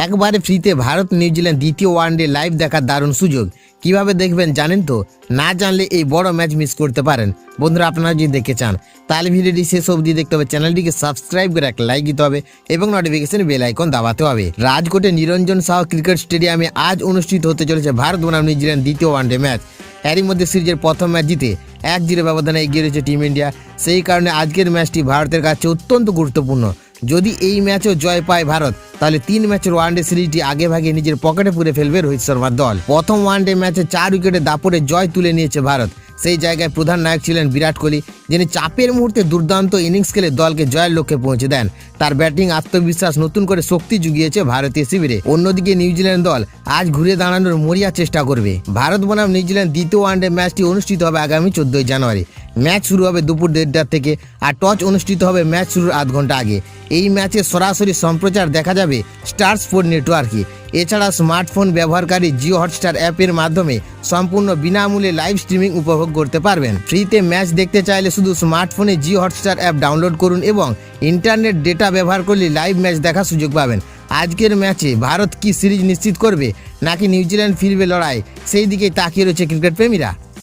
একবারে ফ্রিতে ভারত নিউজিল্যান্ড দ্বিতীয় ওয়ানডে লাইভ দেখার দারুণ সুযোগ। কিভাবে দেখবেন জানেন তো? না জানলে এই বড় ম্যাচ মিস করতে পারেন। বন্ধুরা, আপনারা যদি দেখতে চান তাহলে ভিডিওটি শেষ অবধি দেখতে হবে, চ্যানেলটিকে সাবস্ক্রাইব করে একটা লাইক দিতে হবে এবং নোটিফিকেশন বেল আইকন দাবাতে হবে। রাজকোটে নিরঞ্জন সাহা ক্রিকেট স্টেডিয়ামে আজ অনুষ্ঠিত হতে চলেছে ভারত বনাম নিউজিল্যান্ড দ্বিতীয় ওয়ানডে ম্যাচ। এরই মধ্যে সিরিজের প্রথম ম্যাচ জিতে 1-0 ব্যবধানে এগিয়ে রয়েছে টিম ইন্ডিয়া। সেই কারণে আজকের ম্যাচটি ভারতের কাছে অত্যন্ত গুরুত্বপূর্ণ। যদি এই ম্যাচেও জয় পায় ভারত, তাহলে 3 ম্যাচের ওয়ানডে সিরিজটি আগেভাগে নিজের পকেটে পুরে ফেলবে রোহিত শর্মার দল। প্রথম ওয়ানডে ম্যাচে 4 উইকেটে দাপটে জয় তুলে নিয়েছে ভারত। সেই জায়গায় প্রধান নায়ক ছিলেন বিরাট কোহলি, যিনি চাপের মুহূর্তে দুর্দান্ত ইনিংস খেলে দলকে জয়ের লক্ষ্যে পৌঁছে দেন। তার ব্যাটিং আত্মবিশ্বাস নতুন করে শক্তি জুগিয়েছে ভারতীয় শিবিরে। অন্যদিকে নিউজিল্যান্ড দল আজ ঘুরে দাঁড়ানোর মরিয়া চেষ্টা করবে। ভারত বনাম নিউজিল্যান্ড দ্বিতীয় ওয়ানডে ম্যাচটি অনুষ্ঠিত হবে আগামী 14 জানুয়ারি। ম্যাচ শুরু হবে দুপুর 1:30 থেকে, আর টস অনুষ্ঠিত হবে ম্যাচ শুরুর আধ ঘন্টা আগে। এই ম্যাচে সরাসরি সম্প্রচার দেখা যাবে স্টার স্পোর্ট নেটওয়ার্কে। এছাড়া স্মার্টফোন ব্যবহারকারী জিও হটস্টার অ্যাপের মাধ্যমে সম্পূর্ণ বিনামূল্যে লাইভ স্ট্রিমিং উপভোগ করতে পারবেন। ফ্রিতে ম্যাচ দেখতে চাইলে শুধু স্মার্টফোনে জিও হটস্টার অ্যাপ ডাউনলোড করুন এবং ইন্টারনেট ডেটা ব্যবহার করলে লাইভ ম্যাচ দেখার সুযোগ পাবেন। আজকের ম্যাচে ভারত কি সিরিজ নিশ্চিত করবে নাকি নিউজিল্যান্ড ফিরবে লড়াই, সেই দিকেই তাকিয়ে রয়েছে ক্রিকেট প্রেমীরা।